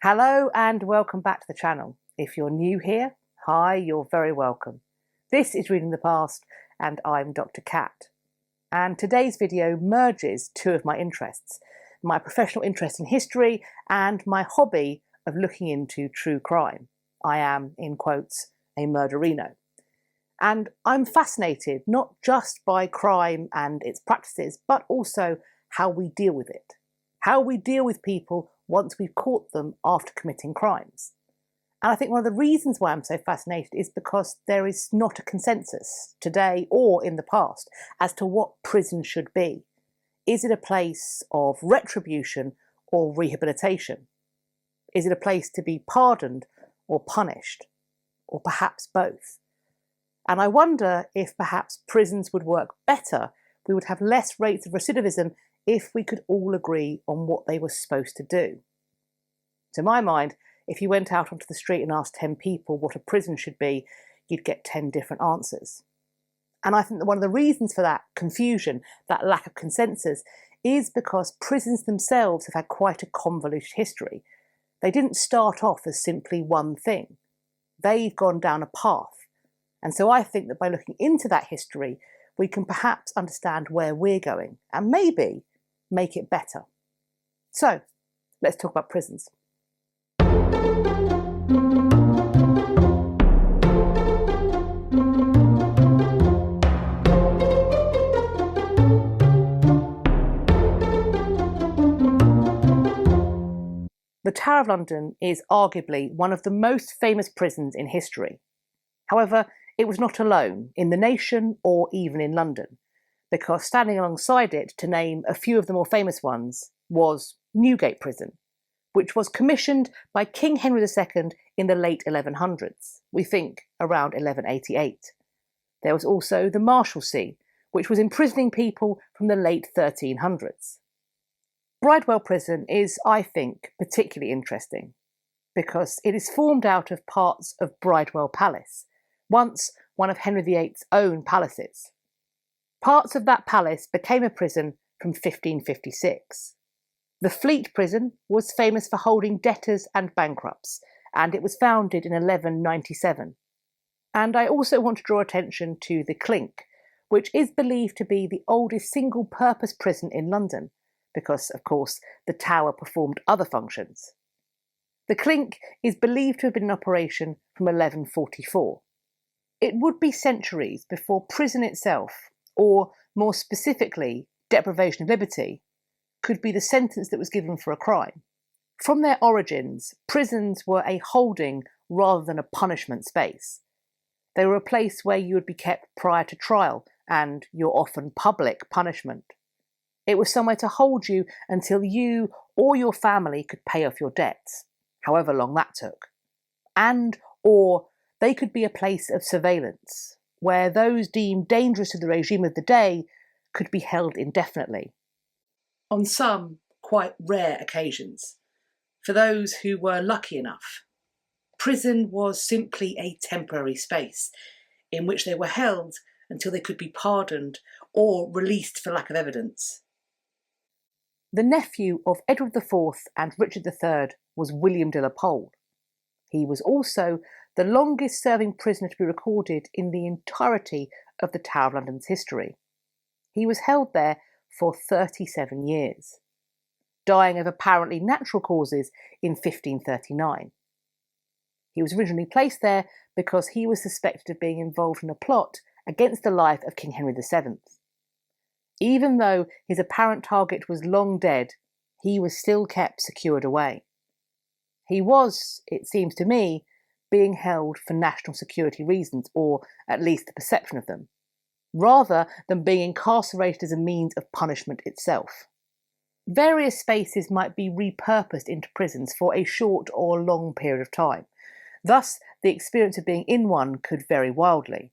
Hello and welcome back to the channel. If you're new here, hi, you're very welcome. This is Reading the Past and I'm Dr. Cat. And today's video merges two of my interests, my professional interest in history and my hobby of looking into true crime. I am, in quotes, a murderino. And I'm fascinated not just by crime and its practices, but also how we deal with it. How we deal with people once we've caught them after committing crimes. And I think one of the reasons why I'm so fascinated is because there is not a consensus today or in the past as to what prison should be. Is it a place of retribution or rehabilitation? Is it a place to be pardoned or punished? Or perhaps both? And I wonder if perhaps prisons would work better, we would have less rates of recidivism if we could all agree on what they were supposed to do. To my mind, if you went out onto the street and asked 10 people what a prison should be, you'd get 10 different answers. And I think that one of the reasons for that confusion, that lack of consensus, is because prisons themselves have had quite a convoluted history. They didn't start off as simply one thing. They've gone down a path. And so I think that by looking into that history, we can perhaps understand where we're going and maybe make it better. So, let's talk about prisons. The Tower of London is arguably one of the most famous prisons in history. However, it was not alone in the nation or even in London, because standing alongside it, to name a few of the more famous ones, was Newgate Prison, which was commissioned by King Henry II in the late 1100s, we think around 1188. There was also the Marshalsea, which was imprisoning people from the late 1300s. Bridewell Prison is, I think, particularly interesting, because it is formed out of parts of Bridewell Palace, once one of Henry VIII's own palaces. Parts of that palace became a prison from 1556. The Fleet Prison was famous for holding debtors and bankrupts, and it was founded in 1197. And I also want to draw attention to the Clink, which is believed to be the oldest single-purpose prison in London, because, of course, the Tower performed other functions. The Clink is believed to have been in operation from 1144. It would be centuries before prison itself, or more specifically, deprivation of liberty, could be the sentence that was given for a crime. From their origins, prisons were a holding rather than a punishment space. They were a place where you would be kept prior to trial and your often public punishment. It was somewhere to hold you until you or your family could pay off your debts, however long that took. Or they could be a place of surveillance, where those deemed dangerous to the regime of the day could be held indefinitely. On some quite rare occasions, for those who were lucky enough, prison was simply a temporary space in which they were held until they could be pardoned or released for lack of evidence. The nephew of Edward IV and Richard III was William de la Pole. He was also the longest serving prisoner to be recorded in the entirety of the Tower of London's history. He was held there for 37 years, dying of apparently natural causes in 1539. He was originally placed there because he was suspected of being involved in a plot against the life of King Henry VII. Even though his apparent target was long dead, he was still kept secured away. He was, it seems to me, being held for national security reasons, or at least the perception of them, rather than being incarcerated as a means of punishment itself. Various spaces might be repurposed into prisons for a short or long period of time. Thus, the experience of being in one could vary wildly.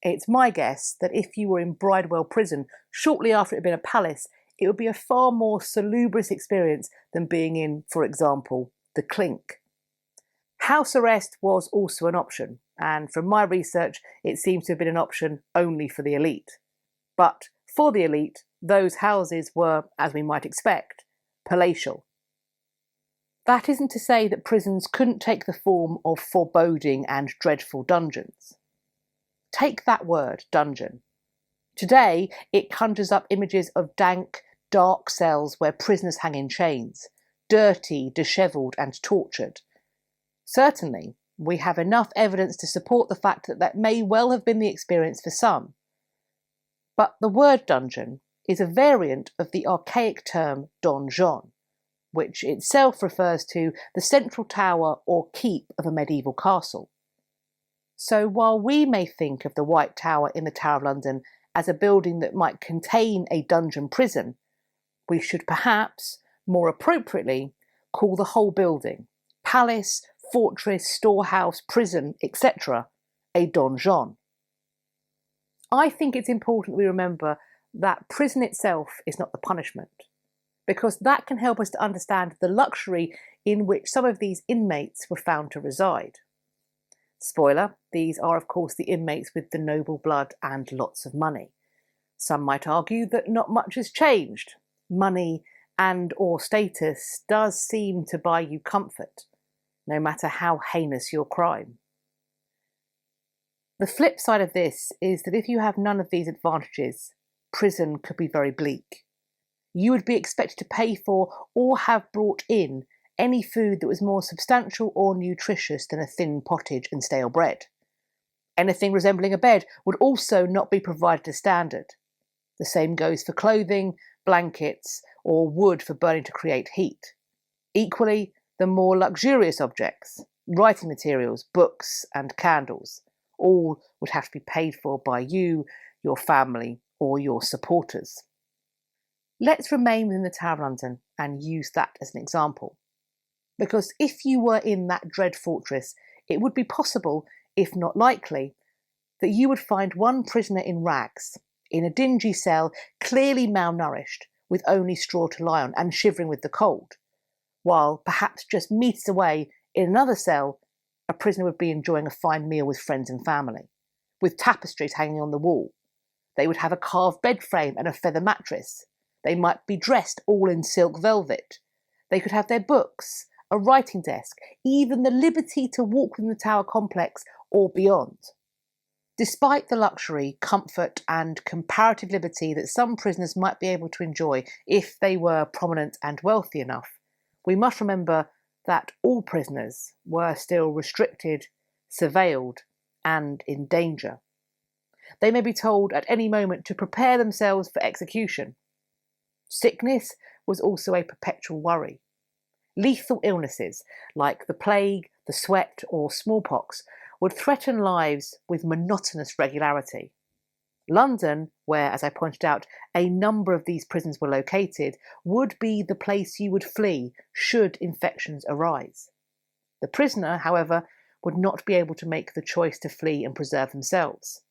It's my guess that if you were in Bridewell Prison shortly after it had been a palace, it would be a far more salubrious experience than being in, for example, the Clink. House arrest was also an option, and from my research, it seems to have been an option only for the elite. But for the elite, those houses were, as we might expect, palatial. That isn't to say that prisons couldn't take the form of foreboding and dreadful dungeons. Take that word, dungeon. Today, it conjures up images of dank, dark cells where prisoners hang in chains, dirty, dishevelled and tortured. Certainly, we have enough evidence to support the fact that that may well have been the experience for some. But the word dungeon is a variant of the archaic term donjon, which itself refers to the central tower or keep of a medieval castle. So while we may think of the White Tower in the Tower of London as a building that might contain a dungeon prison, we should perhaps, more appropriately, call the whole building, palace, fortress, storehouse, prison, etc., a donjon. I think it's important we remember that prison itself is not the punishment, because that can help us to understand the luxury in which some of these inmates were found to reside. Spoiler, these are of course the inmates with the noble blood and lots of money. Some might argue that not much has changed. Money and or status does seem to buy you comfort, no matter how heinous your crime. The flip side of this is that if you have none of these advantages, prison could be very bleak. You would be expected to pay for or have brought in any food that was more substantial or nutritious than a thin pottage and stale bread. Anything resembling a bed would also not be provided as standard. The same goes for clothing, blankets, or wood for burning to create heat. Equally, the more luxurious objects, writing materials, books, and candles, all would have to be paid for by you, your family, or your supporters. Let's remain within the Tower of London and use that as an example. Because if you were in that dread fortress, it would be possible, if not likely, that you would find one prisoner in rags, in a dingy cell, clearly malnourished, with only straw to lie on and shivering with the cold, while perhaps just metres away, in another cell, a prisoner would be enjoying a fine meal with friends and family, with tapestries hanging on the wall. They would have a carved bed frame and a feather mattress. They might be dressed all in silk velvet. They could have their books, a writing desk, even the liberty to walk within the tower complex or beyond. Despite the luxury, comfort and comparative liberty that some prisoners might be able to enjoy if they were prominent and wealthy enough, we must remember that all prisoners were still restricted, surveilled and in danger. They may be told at any moment to prepare themselves for execution. Sickness was also a perpetual worry. Lethal illnesses like the plague, the sweat or smallpox would threaten lives with monotonous regularity. London, where, as I pointed out, a number of these prisons were located, would be the place you would flee should infections arise. The prisoner, however, would not be able to make the choice to flee and preserve themselves.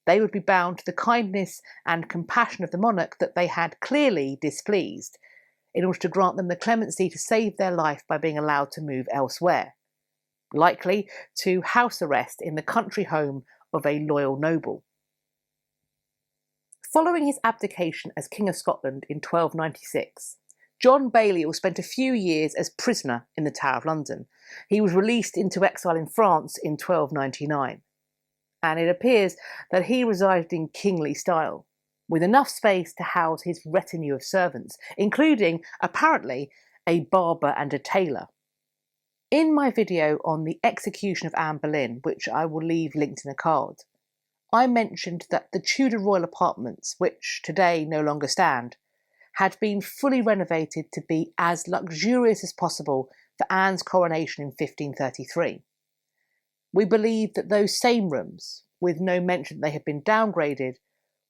They would be bound to the kindness and compassion of the monarch that they had clearly displeased, in order to grant them the clemency to save their life by being allowed to move elsewhere, likely to house arrest in the country home of a loyal noble. Following his abdication as King of Scotland in 1296, John Balliol spent a few years as prisoner in the Tower of London. He was released into exile in France in 1299, and it appears that he resided in kingly style, with enough space to house his retinue of servants, including, apparently, a barber and a tailor. In my video on the execution of Anne Boleyn, which I will leave linked in a card, I mentioned that the Tudor royal apartments, which today no longer stand, had been fully renovated to be as luxurious as possible for Anne's coronation in 1533. We believe that those same rooms, with no mention that they had been downgraded,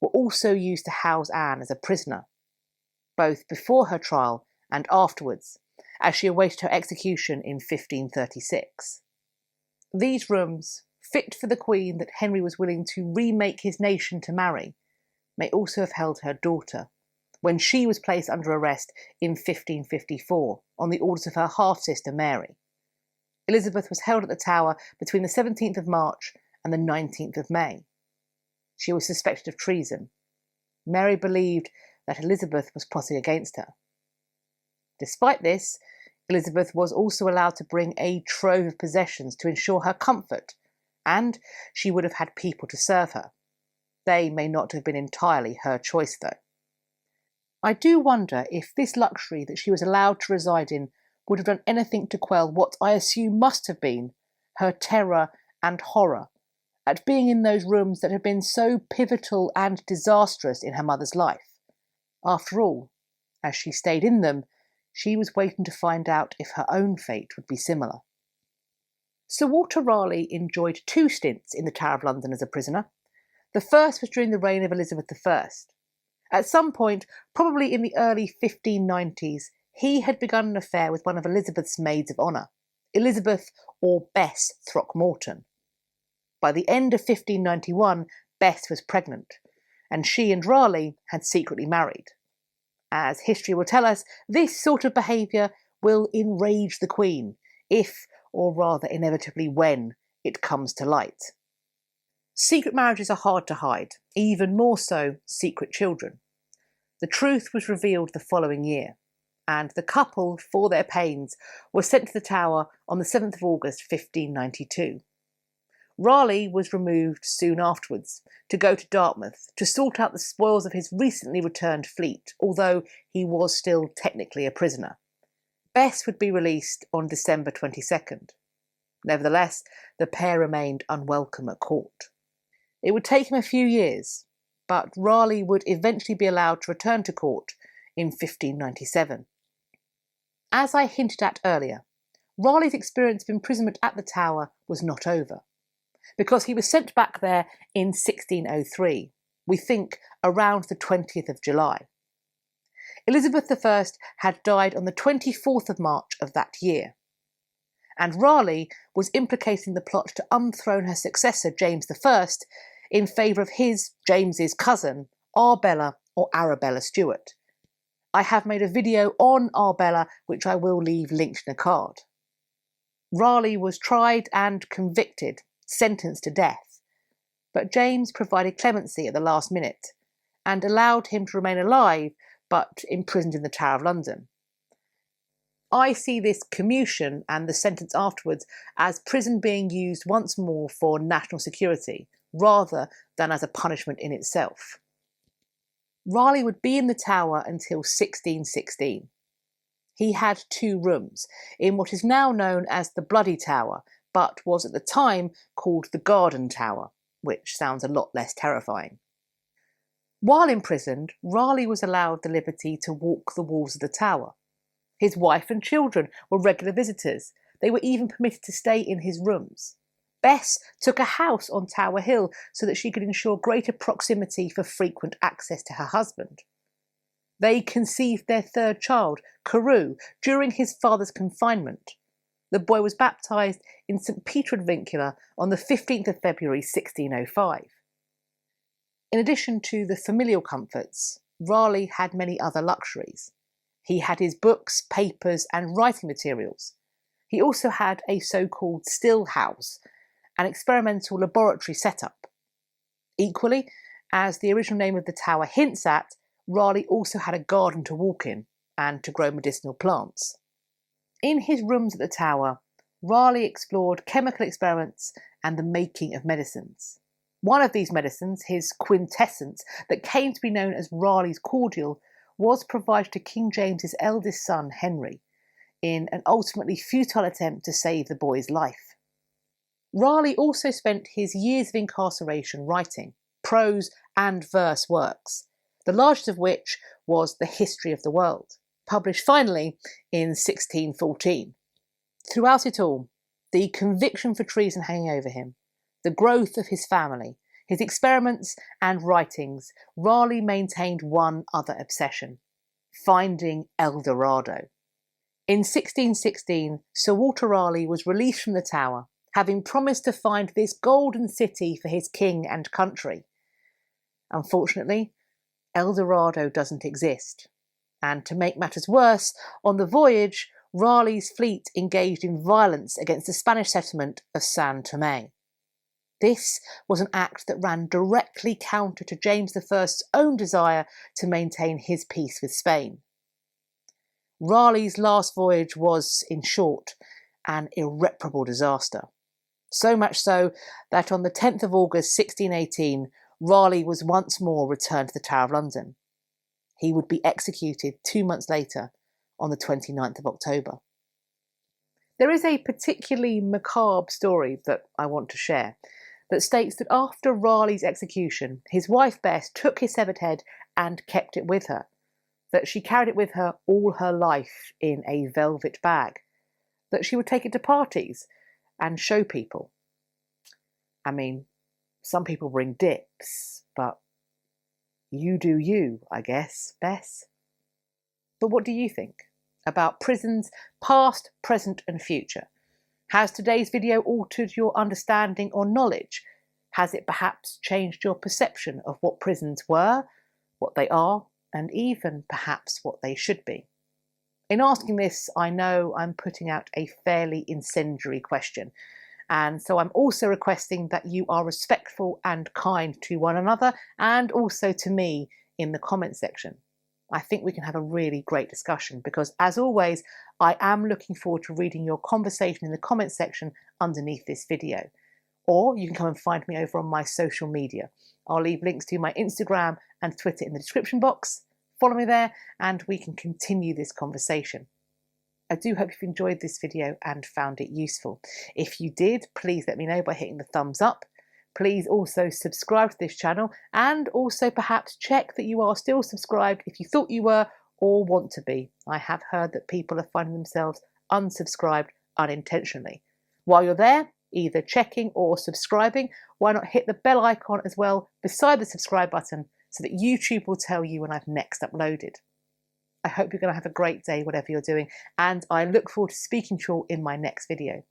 were also used to house Anne as a prisoner, both before her trial and afterwards, as she awaited her execution in 1536. These rooms, fit for the Queen that Henry was willing to remake his nation to marry, may also have held her daughter, when she was placed under arrest in 1554 on the orders of her half-sister Mary. Elizabeth was held at the Tower between the 17th of March and the 19th of May. She was suspected of treason. Mary believed that Elizabeth was plotting against her. Despite this, Elizabeth was also allowed to bring a trove of possessions to ensure her comfort, and she would have had people to serve her. They may not have been entirely her choice, though. I do wonder if this luxury that she was allowed to reside in would have done anything to quell what I assume must have been her terror and horror at being in those rooms that had been so pivotal and disastrous in her mother's life. After all, as she stayed in them, she was waiting to find out if her own fate would be similar. Sir Walter Raleigh enjoyed 2 stints in the Tower of London as a prisoner. The first was during the reign of Elizabeth I. At some point, probably in the early 1590s, he had begun an affair with one of Elizabeth's maids of honour, Elizabeth or Bess Throckmorton. By the end of 1591, Bess was pregnant, and she and Raleigh had secretly married. As history will tell us, this sort of behaviour will enrage the Queen, if, or rather inevitably when, it comes to light. Secret marriages are hard to hide, even more so secret children. The truth was revealed the following year, and the couple, for their pains, were sent to the Tower on the 7th of August 1592. Raleigh was removed soon afterwards to go to Dartmouth to sort out the spoils of his recently returned fleet, although he was still technically a prisoner. Bess would be released on December 22nd. Nevertheless, the pair remained unwelcome at court. It would take him a few years, but Raleigh would eventually be allowed to return to court in 1597. As I hinted at earlier, Raleigh's experience of imprisonment at the Tower was not over, because he was sent back there in 1603, we think around the 20th of July. Elizabeth I had died on the 24th of March of that year, and Raleigh was implicating the plot to unthrone her successor, James I, in favour of his, James's cousin, Arbella or Arabella Stuart. I have made a video on Arbella, which I will leave linked in a card. Raleigh was tried and convicted, sentenced to death, but James provided clemency at the last minute and allowed him to remain alive but imprisoned in the Tower of London. I see this commutation and the sentence afterwards as prison being used once more for national security, rather than as a punishment in itself. Raleigh would be in the Tower until 1616. He had 2 rooms, in what is now known as the Bloody Tower, but was at the time called the Garden Tower, which sounds a lot less terrifying. While imprisoned, Raleigh was allowed the liberty to walk the walls of the Tower. His wife and children were regular visitors. They were even permitted to stay in his rooms. Bess took a house on Tower Hill so that she could ensure greater proximity for frequent access to her husband. They conceived their 3rd child, Carew, during his father's confinement. The boy was baptised in St Peter ad Vincula on the 15th of February 1605. In addition to the familial comforts, Raleigh had many other luxuries. He had his books, papers and writing materials. He also had a so-called still house, an experimental laboratory setup. Equally, as the original name of the tower hints at, Raleigh also had a garden to walk in and to grow medicinal plants. In his rooms at the Tower, Raleigh explored chemical experiments and the making of medicines. One of these medicines, his quintessence, that came to be known as Raleigh's cordial, was provided to King James's eldest son, Henry, in an ultimately futile attempt to save the boy's life. Raleigh also spent his years of incarceration writing prose and verse works, the largest of which was The History of the World, published finally in 1614. Throughout it all, the conviction for treason hanging over him, the growth of his family, his experiments and writings, Raleigh maintained one other obsession: finding El Dorado. In 1616, Sir Walter Raleigh was released from the Tower, having promised to find this golden city for his king and country. Unfortunately, El Dorado doesn't exist, and to make matters worse, on the voyage, Raleigh's fleet engaged in violence against the Spanish settlement of San Tomé. This was an act that ran directly counter to James I's own desire to maintain his peace with Spain. Raleigh's last voyage was, in short, an irreparable disaster. So much so that on the 10th of August 1618, Raleigh was once more returned to the Tower of London. He would be executed 2 months later on the 29th of October. There is a particularly macabre story that I want to share that states that after Raleigh's execution, his wife Bess took his severed head and kept it with her, that she carried it with her all her life in a velvet bag, that she would take it to parties and show people. I mean, some people bring dips, but you do you, I guess, Bess. But what do you think about prisons past, present and future? Has today's video altered your understanding or knowledge? Has it perhaps changed your perception of what prisons were, what they are, and even perhaps what they should be? In asking this, I know I'm putting out a fairly incendiary question, and so I'm also requesting that you are respectful and kind to one another and also to me in the comment section. I think we can have a really great discussion because, as always, I am looking forward to reading your conversation in the comment section underneath this video. Or you can come and find me over on my social media. I'll leave links to my Instagram and Twitter in the description box. Follow me there and we can continue this conversation. I do hope you've enjoyed this video and found it useful. If you did, please let me know by hitting the thumbs up. Please also subscribe to this channel and also perhaps check that you are still subscribed if you thought you were or want to be. I have heard that people are finding themselves unsubscribed unintentionally. While you're there, either checking or subscribing, why not hit the bell icon as well beside the subscribe button so that YouTube will tell you when I've next uploaded. I hope you're going to have a great day, whatever you're doing, and I look forward to speaking to you all in my next video.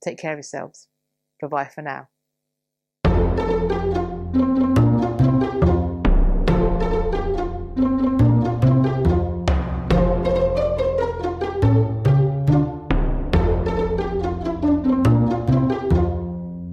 Take care of yourselves. Bye-bye for now.